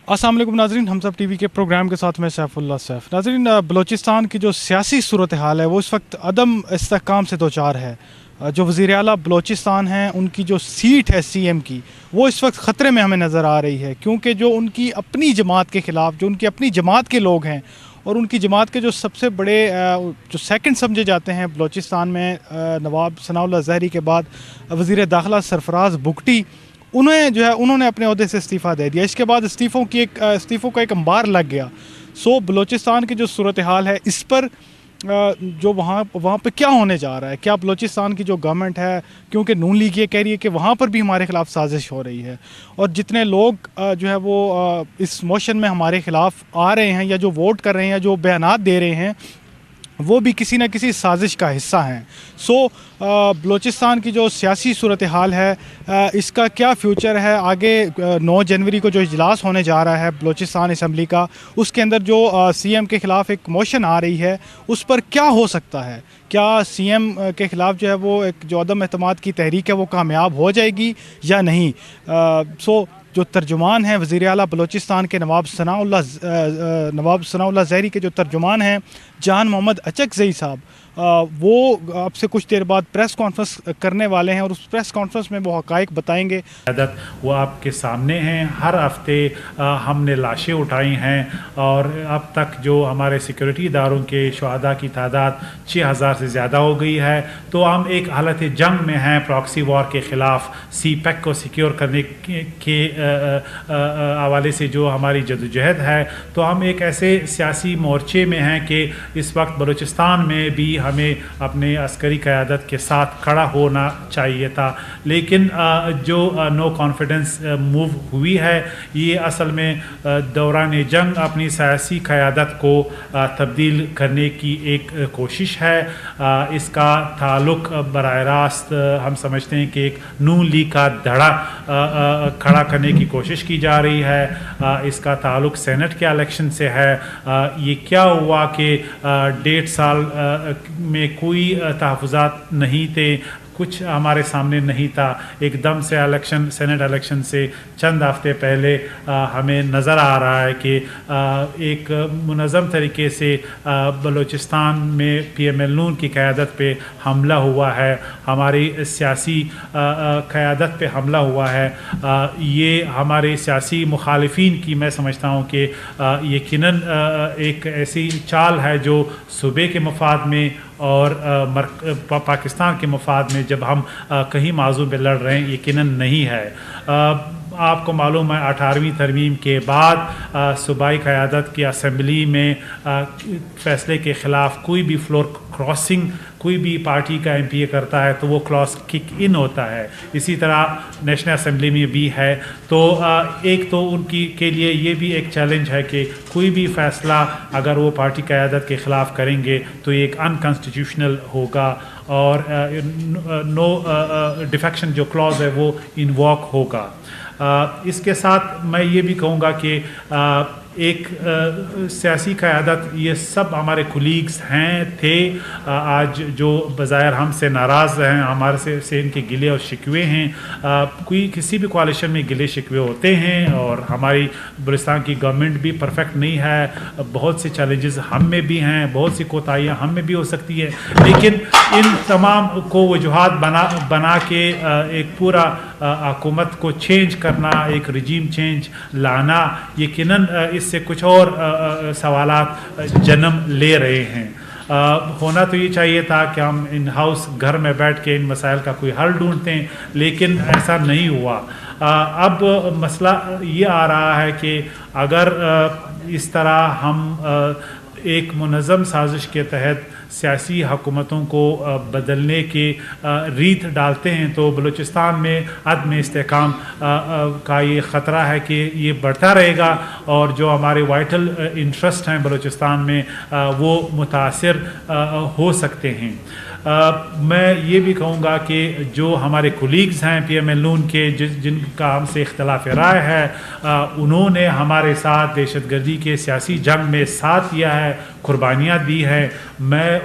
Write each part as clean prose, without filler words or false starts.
अस्सलाम वालेकुम नाज़रीन, हम सब टीवी के प्रोग्राम के साथ में सैफुल्लाह सैफ। नाज़रीन, बलूचिस्तान की जो सियासी सूरत हाल है वो इस वक्त अदम इस्तेहकाम से दो चार है। जो वज़ीर आला बलूचिस्तान हैं उनकी जो सीट है सीएम की, वो इस वक्त ख़तरे में हमें नज़र आ रही है, क्योंकि जो उनकी अपनी जमात के ख़िलाफ़, जो उनकी अपनी जमात के लोग हैं और उनकी जमात के जो सबसे बड़े जो सेकंड समझे जाते हैं बलूचिस्तान में, नवाब सनाउल्लाह ज़हरी के बाद वज़ीर दाखिला सरफराज बुगटी, उन्होंने अपने अहदे से इस्तीफ़ा दे दिया। इसके बाद इस्तीफ़ों का एक अंबार लग गया। सो बलूचिस्तान की जो सूरत हाल है, इस पर जो वहाँ पे क्या होने जा रहा है, क्या बलूचिस्तान की जो गवर्नमेंट है, क्योंकि नून लीग ये कह रही है कि वहाँ पर भी हमारे ख़िलाफ़ साजिश हो रही है, और जितने लोग जो है वो इस मोशन में हमारे ख़िलाफ़ आ रहे हैं या जो वोट कर रहे हैं या जो बयानात दे रहे हैं, वो भी किसी न किसी साजिश का हिस्सा हैं। सो बलूचिस्तान की जो सियासी सूरत हाल है, इसका क्या फ्यूचर है आगे। 9 जनवरी को जो इजलास होने जा रहा है बलूचिस्तान असम्बली का, उसके अंदर जो सीएम के ख़िलाफ़ एक मोशन आ रही है, उस पर क्या हो सकता है। क्या सीएम के ख़िलाफ़ जो है वो एक जो अदम एतमाद की तहरीक है वो कामयाब हो जाएगी या नहीं। सो जो तर्जुमान हैं वज़ीर आला बलूचिस्तान के नवाब सनाउल्लाह ज़हरी के जो तर्जुमान हैं जान मोहम्मद अचकज़ई साहब, वो आपसे कुछ देर बाद प्रेस कॉन्फ्रेंस करने वाले हैं और उस प्रेस कॉन्फ्रेंस में वो हक़ाइक़ बताएंगे। वो आपके सामने हैं। हर हफ्ते हमने लाशें उठाई हैं और अब तक जो हमारे सिक्योरिटी इदारों के शुहदा की तादाद 6000 से ज़्यादा हो गई है। तो हम एक हालत जंग में हैं प्रॉक्सी वॉर के ख़िलाफ़। CPEC को सिक्योर करने के हवाले से जो हमारी जदोजहद है, तो हम एक ऐसे सियासी मोर्चे में हैं कि इस वक्त बलूचिस्तान में भी हमें अपने अस्करी क़यादत के साथ खड़ा होना चाहिए था, लेकिन जो नो कॉन्फिडेंस मूव हुई है, ये असल में दौरान जंग अपनी सियासी क़यादत को तब्दील करने की एक कोशिश है। इसका ताल्लुक़ बराह रास्त हम समझते हैं कि एक नून लीग का धड़ा खड़ा करने की कोशिश की जा रही है। इसका ताल्लुक़ सेनेट के इलेक्शन से है। ये क्या हुआ कि 1.5 साल में कोई तहफ़्फ़ुज़ात नहीं थे, कुछ हमारे सामने नहीं था। एकदम से सेनेट इलेक्शन से चंद हफ्ते पहले हमें नज़र आ रहा है कि एक मुनज़्ज़म तरीके से बलूचिस्तान में PML नून की क़यादत पे हमला हुआ है, हमारी सियासी क़यादत पे हमला हुआ है। ये हमारे सियासी मुखालिफिन की मैं समझता हूँ कि यकीनन एक ऐसी चाल है जो सूबे के मफाद में और पाकिस्तान के मफाद में जब हम कहीं मौज़ू पे लड़ रहे हैं, यकीनन नहीं है। आपको मालूम है 18वीं तरमीम के बाद सूबाई क़यादत की असम्बली में फ़ैसले के ख़िलाफ़ कोई भी फ्लोर क्रॉसिंग कोई भी पार्टी का MPA करता है तो वो क्लॉज किक इन होता है। इसी तरह नेशनल असम्बली में भी है। तो एक तो उनकी के लिए ये भी एक चैलेंज है कि कोई भी फ़ैसला अगर वो पार्टी क़यादत के ख़िलाफ़ करेंगे तो ये एक अनकॉन्स्टिट्यूशनल होगा और नो डिफेक्शन जो क्लॉज है वो इन्वॉक होगा। इसके साथ मैं ये भी कहूँगा कि एक सियासी क़यादत, ये सब हमारे कुलीग्स हैं थे आज जो बज़ाहिर हमसे नाराज़ हैं, हमारे से इनके गिले और शिकवे हैं। कोई किसी भी कोalition में गिले शिकवे होते हैं और हमारी बलूचिस्तान की गवर्नमेंट भी परफेक्ट नहीं है। बहुत से चैलेंजेस हम में भी हैं, बहुत सी कोताहियाँ हम में भी हो सकती है, लेकिन इन तमाम को वजूहात बना के एक पूरा हुकूमत को चेंज करना, एक रजीम चेंज लाना, यकीनन इससे कुछ और सवालात जन्म ले रहे हैं। होना तो ये चाहिए था कि हम इन हाउस घर में बैठ के इन मसाइल का कोई हल ढूंढते हैं, लेकिन ऐसा नहीं हुआ। अब मसला ये आ रहा है कि अगर इस तरह हम एक मुनज़्ज़म साजिश के तहत सियासी हुकूमतों को बदलने की रीत डालते हैं तो बलूचिस्तान में अदम इस्तेहकाम का ये ख़तरा है कि ये बढ़ता रहेगा और जो हमारे वाइटल इंटरेस्ट हैं बलूचिस्तान में वो मुतासिर हो सकते हैं। मैं ये भी कहूँगा कि जो हमारे कुलीग्स हैं PML नून के जिनका हमसे इख्तलाफ राय है, उन्होंने हमारे साथ दहशतगर्दी के सियासी जंग में साथ दिया है, कुर्बानियाँ दी हैं। मैं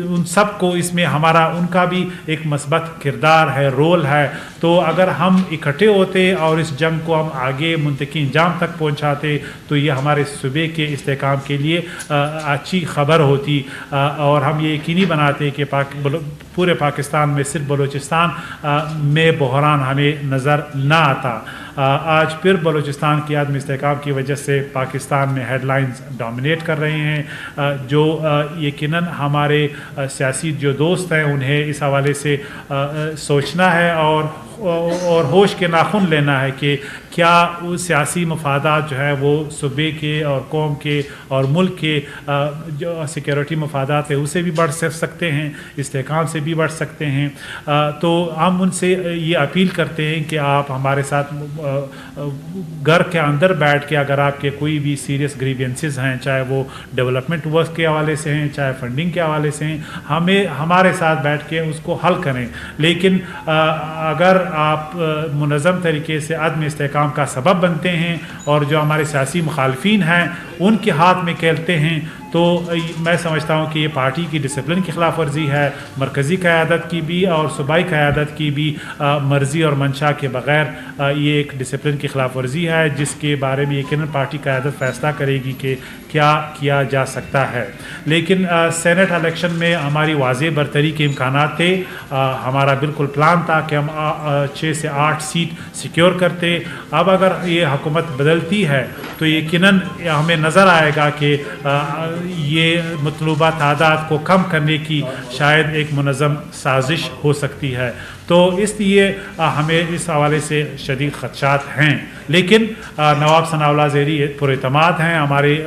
उन سب کو اس میں ان کا بھی ایک مثبت کردار ہے، رول ہے. تو اگر ہم اکٹھے ہوتے اور اس جنگ کو ہم آگے منطقی انجام تک پہنچاتے تو یہ ہمارے صوبے کے استحکام کے لیے اچھی خبر ہوتی، اور ہم یہ یقینی بناتے کہ پورے پاکستان میں صرف بلوچستان میں بحران ہمیں نظر نہ آتا. آج پھر بلوچستان کی عدم استحکام کی وجہ سے پاکستان میں ہیڈ لائنز ڈومینیٹ کر رہے ہیں، جو یقیناً ہمارے سیاسی جو دوست ہیں انہیں اس حوالے سے سوچنا ہے اور ہوش کے ناخن لینا ہے کہ کیا وہ سیاسی مفادات جو ہے وہ صوبے کے اور قوم کے اور ملک کے جو سیکیورٹی مفادات ہیں اسے بھی بڑھ سکتے ہیں، استحکام سے بھی بڑھ سکتے ہیں. تو ہم ان سے یہ اپیل کرتے ہیں کہ آپ ہمارے ساتھ گھر کے اندر بیٹھ کے اگر آپ کے کوئی بھی سیریس گریوینسز ہیں، چاہے وہ ڈیولپمنٹ ورک کے حوالے سے ہیں، چاہے فنڈنگ کے حوالے سے ہیں، ہمارے ساتھ بیٹھ کے اس کو حل کریں. لیکن اگر آپ منظم طریقے سے عدم استحکام کا سبب بنتے ہیں اور جو ہمارے سیاسی مخالفین ہیں ان کے ہاتھ میں کھیلتے ہیں تو میں سمجھتا ہوں کہ یہ پارٹی کی ڈسپلن کی خلاف ورزی ہے، مرکزی قیادت کی بھی اور صوبائی قیادت کی بھی مرضی اور منشا کے بغیر یہ ایک ڈسپلن کی خلاف ورزی ہے جس کے بارے میں یقیناً پارٹی قیادت فیصلہ کرے گی کہ کیا کیا جا سکتا ہے. لیکن سینٹ الیکشن میں ہماری واضح برتری کے امکانات تھے، ہمارا بالکل پلان تھا کہ ہم 6 سے 8 سیٹ سیکیور کرتے. اب اگر یہ حکومت بدلتی ہے تو یقیناً ہمیں نظر آئے گا کہ یہ مطلوبہ تعداد کو کم کرنے کی شاید ایک منظم سازش ہو سکتی ہے. تو اس لیے ہمیں اس حوالے سے شدید خدشات ہیں. لیکن نواب ثناء اللہ زہری پر اعتماد ہیں. ہمارے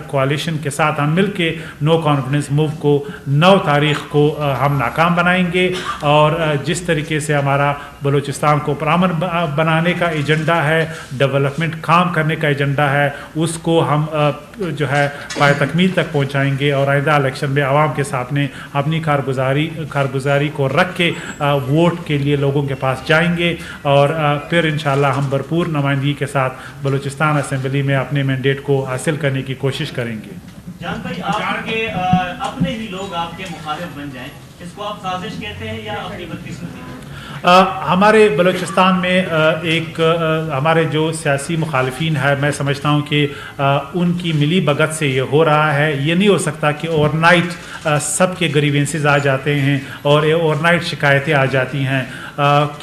کوalition کے ساتھ ہم مل کے نو کانفیڈنس موو کو 9 تاریخ کو ہم ناکام بنائیں گے، اور جس طریقے سے ہمارا بلوچستان کو پرامن بنانے کا ایجنڈا ہے، ڈیولپمنٹ کام کرنے کا ایجنڈا ہے، اس کو ہم جو ہے پائے تکمیل تک پہنچائیں گے. اور آئندہ الیکشن میں عوام کے سامنے اپنی کارگزاری کو رکھ کے ووٹ کے لیے لوگوں کے پاس جائیں گے، اور پھر انشاءاللہ ہم بھرپور نمائندگی کے ساتھ بلوچستان اسمبلی میں اپنے مینڈیٹ کو حاصل کرنے کی کوشش کریں گے. جان بھائی، آپ کے اپنے ہی لوگ آپ کے مخالف بن جائیں، اس کو آپ سازش کہتے ہیں یا اپنی بدقسمتی؟ ہمارے بلوچستان میں ہمارے جو سیاسی مخالفین ہیں، میں سمجھتا ہوں کہ ان کی ملی بھگت سے یہ ہو رہا ہے. یہ نہیں ہو سکتا کہ اوور نائٹ سب کے گریوینسز آ جاتے ہیں اور اوور نائٹ شکایتیں آ جاتی ہیں.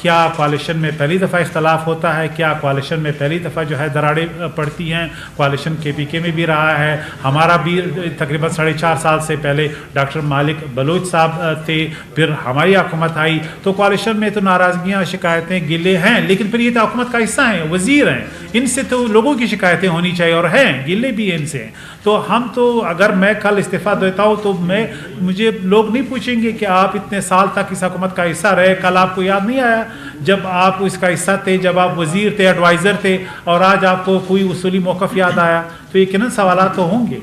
کیا کوalition میں پہلی دفعہ اختلاف ہوتا ہے؟ کیا کوalition میں پہلی دفعہ جو ہے دراڑیں پڑتی ہیں؟ کوalition KPK میں بھی رہا ہے، ہمارا بھی تقریباً 4.5 سال سے پہلے ڈاکٹر مالک بلوچ صاحب تھے، پھر ہماری حکومت آئی. تو کوalition میں تو ناراضگیاں، شکایتیں، گلے ہیں، لیکن پھر یہ تو حکومت کا حصہ ہیں، وزیر ہیں، ان سے تو لوگوں کی شکایتیں ہونی چاہیے، اور ہیں گلے بھی ان سے. تو ہم تو اگر میں کل استعفیٰ دیتا ہوں تو مجھے لوگ نہیں پوچھیں گے کہ آپ اتنے سال تک اس حکومت کا حصہ رہے، کل آپ کو یاد نہیں آیا جب آپ اس کا حصہ تھے، جب آپ وزیر تھے، ایڈوائزر تھے، اور آج آپ کو کوئی اصولی موقف یاد آیا؟ تو یقیناً سوالات تو ہوں گے.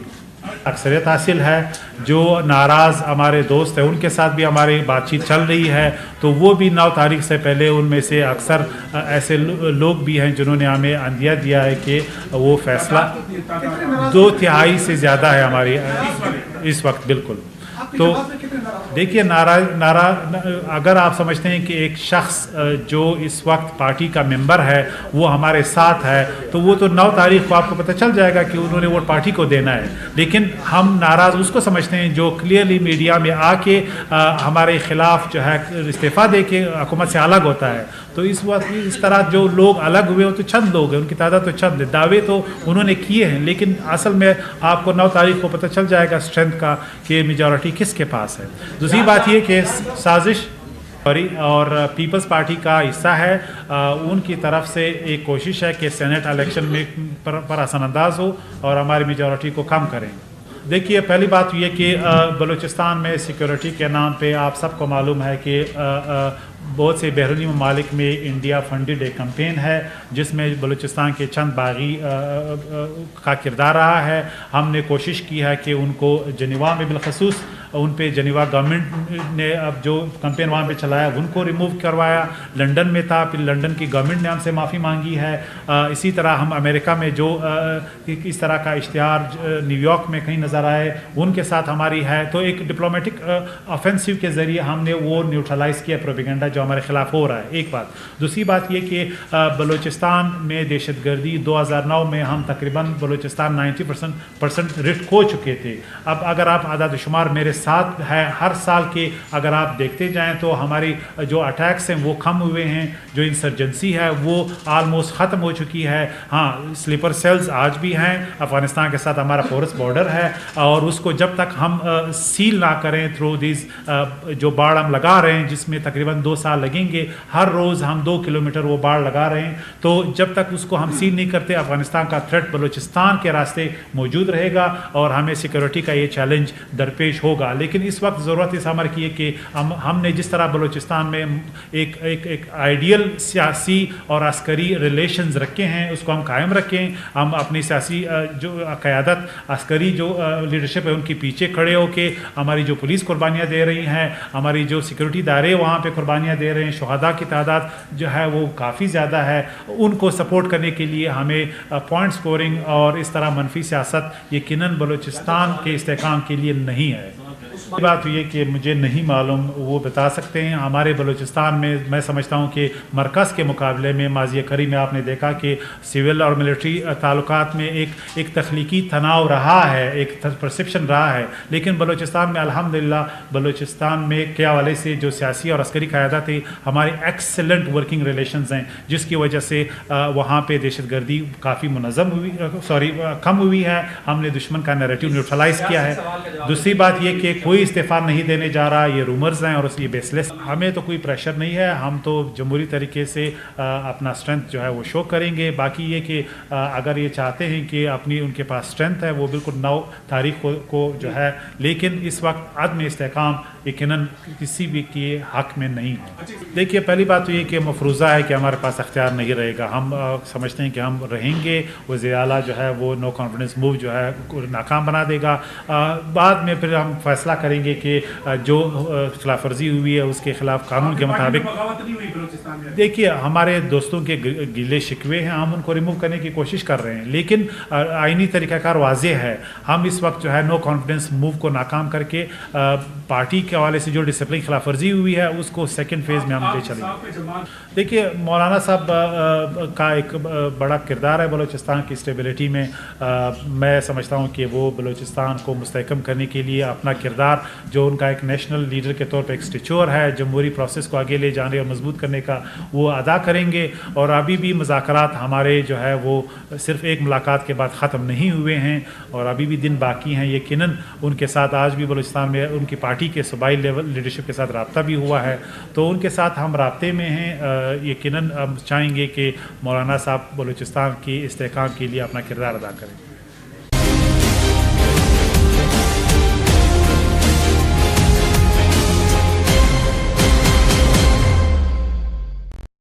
اکثریت حاصل ہے. جو ناراض ہمارے دوست ہیں ان کے ساتھ بھی ہماری بات چیت چل رہی ہے، تو وہ بھی 9 تاریخ سے پہلے ان میں سے اکثر ایسے لوگ بھی ہیں جنہوں نے ہمیں عندیہ دیا ہے کہ وہ فیصلہ 2/3 سے زیادہ ہے ہماری اس وقت. بالکل. تو دیکھیے، اگر آپ سمجھتے ہیں کہ ایک شخص جو اس وقت پارٹی کا ممبر ہے وہ ہمارے ساتھ ہے، تو وہ تو 9 تاریخ کو آپ کو پتہ چل جائے گا کہ انہوں نے ووٹ پارٹی کو دینا ہے. لیکن ہم ناراض اس کو سمجھتے ہیں جو کلیئرلی میڈیا میں آ کے ہمارے خلاف جو ہے استعفیٰ دے کے حکومت سے الگ ہوتا ہے. تو اس وقت اس طرح جو لوگ الگ ہوئے ہو تو چند لوگ ہیں، ان کی تعداد تو چند ہے، دعوے تو انہوں نے کیے ہیں، لیکن اصل میں آپ کو 9 تاریخ کو پتہ چل جائے گا اسٹرینتھ کا کہ میجورٹی کس کے پاس ہے. دوسری بات یہ کہ سازش اور پیپلز پارٹی کا حصہ ہے، ان کی طرف سے ایک کوشش ہے کہ سینٹ الیکشن میں پر اثر انداز ہو اور ہماری میجورٹی کو کم کریں. دیکھیے، پہلی بات یہ کہ بلوچستان میں سیکیورٹی کے نام پہ آپ سب کو معلوم ہے کہ بہت سے بیرونی ممالک میں انڈیا فنڈڈ ایک کمپین ہے جس میں بلوچستان کے چند باغی کا کردار رہا ہے. ہم نے کوشش کی ہے کہ ان کو جنیوا میں بالخصوص उन पे जनीवा गवर्नमेंट ने अब जो कैंपेन वहाँ पे चलाया उनको रिमूव करवाया। लंदन में था, फिर लंदन की गवर्नमेंट ने हमसे माफ़ी मांगी है। इसी तरह हम अमेरिका में जो इस तरह का इश्तिहार न्यूयॉर्क में कहीं नज़र आए उनके साथ हमारी है। तो एक डिप्लोमेटिक ऑफेंसिव के ज़रिए हमने वो न्यूट्रलाइज़ किया प्रोपेगेंडा जो हमारे ख़िलाफ़ हो रहा है, एक बात। दूसरी बात ये कि बलूचिस्तान में दहशतगर्दी 2009 में हम तकरीबन बलूचिस्तान 90% रिट खो चुके थे। अब अगर आप आदाद शुमार मेरे साथ है, हर साल के अगर आप देखते जाएं तो हमारी जो अटैक्स हैं वो कम हुए हैं, जो इंसर्जेंसी है वो आलमोस्ट ख़त्म हो चुकी है। हाँ, स्लीपर सेल्स आज भी हैं, अफ़गानिस्तान के साथ हमारा पोरस बॉर्डर है और उसको जब तक हम सील ना करें थ्रू दिस जो बाड़ हम लगा रहे हैं जिसमें तकरीबन 2 साल लगेंगे, हर रोज़ हम 2 किलोमीटर वो बाड़ लगा रहे हैं, तो जब तक उसको हम सील नहीं करते अफ़गानिस्तान का थ्रेट बलूचिस्तान के रास्ते मौजूद रहेगा और हमें सिक्योरिटी का ये चैलेंज दरपेश होगा। लेकिन इस वक्त ज़रूरत इस अमर की है कि हमने जिस तरह बलूचिस्तान में एक आइडियल सियासी और अस्करी रिलेशंस रखे हैं उसको हम कायम रखें। हम अपनी सियासी जो क़यादत अस्करी जो लीडरशिप है उनके पीछे खड़े होकर हमारी जो पुलिस कुर्बानियाँ दे रही हैं, हमारी जो सिक्योरिटी दायरे वहाँ पे कुर्बानियाँ दे रहे हैं, शुहदा की तादाद जो है वो काफ़ी ज़्यादा है, उनको सपोर्ट करने के लिए हमें पॉइंट स्कोरिंग और इस तरह मनफी सियासत यकीनन बलूचिस्तान के इस्तेहकाम के लिए नहीं है। बात ये कि मुझे नहीं मालूम, वो बता सकते हैं। हमारे बलूचिस्तान में मैं समझता हूँ कि मरकज़ के मुकाबले में माज़ी करीब में आपने देखा कि सिविल और मिलिट्री ताल्लुकात में एक तख्लीकी तनाव रहा है, एक परसेप्शन रहा है। लेकिन बलूचिस्तान में अल्हम्दुलिल्लाह बलूचिस्तान में के हवाले से जो सियासी और अस्करी क़यादत है हमारी एक्सेलेंट वर्किंग रिलेशंस हैं, जिसकी वजह से वहाँ पे दहशतगर्दी काफ़ी मुनज़्ज़म हुई कम हुई है। हमने दुश्मन का नैरेटिव न्यूट्रलाइज़ किया है। दूसरी बात ये कि कोई इस्तीफ़ा नहीं देने जा रहा, ये रूमर्स हैं और ये बेसलेस। हमें तो कोई प्रेशर नहीं है, हम तो जमहूरी तरीके से अपना स्ट्रेंथ जो है वो शो करेंगे। बाकी ये कि अगर ये चाहते हैं कि अपनी उनके पास स्ट्रेंथ है वो बिल्कुल 9 तारीख को जो है, लेकिन इस वक्त अदम इस्तेहकाम यकीनन किसी भी के हक़ में नहीं है। देखिए, पहली बात तो ये कि मफरूज़ा है कि हमारे पास अख्तियार नहीं रहेगा। हम समझते हैं कि हम रहेंगे, वज़ीर आला जो है वो नो कॉन्फिडेंस मूव जो है नाकाम बना देगा। बाद में फिर हम फैसला करेंगे कि जो खिलाफ वर्जी हुई है उसके खिलाफ कानून के मुताबिक। देखिए, हमारे दोस्तों के गिले शिकवे हैं, हम उनको रिमूव करने की कोशिश कर रहे हैं, लेकिन आईनी तरीक़ाकार वाज़ेह है। हम इस वक्त जो है नो कॉन्फिडेंस मूव को नाकाम करके पार्टी के हवाले से जो डिसिप्लिन खिलाफ वर्जी हुई है उसको सेकेंड फेज़ में हम ले चलेंगे। देखिए, मौलाना साहब का एक बड़ा किरदार है बलूचिस्तान की स्टेबिलिटी में। मैं समझता हूँ कि वो बलूचिस्तान को मुस्तहकम करने के लिए अपना किरदार जो उनका एक नेशनल लीडर के तौर पर एक स्टिच्योर है, जमहूरी प्रोसेस को आगे ले जाने और मजबूत करने का, वो अदा करेंगे। और अभी भी मुज़ाकरात हमारे जो है वो सिर्फ़ एक मुलाकात के बाद ख़त्म नहीं हुए हैं और अभी भी दिन बाकी हैं। यकीनन उनके साथ आज भी बलूचिस्तान में उनकी पार्टी के सूबाई लेवल लीडरशिप के साथ रब्ता भी हुआ है, तो उनके साथ हम राब्ते में हैं। यकीनन हम चाहेंगे कि मौलाना साहब बलूचिस्तान की इस्तेहकाम के लिए अपना किरदार अदा करें।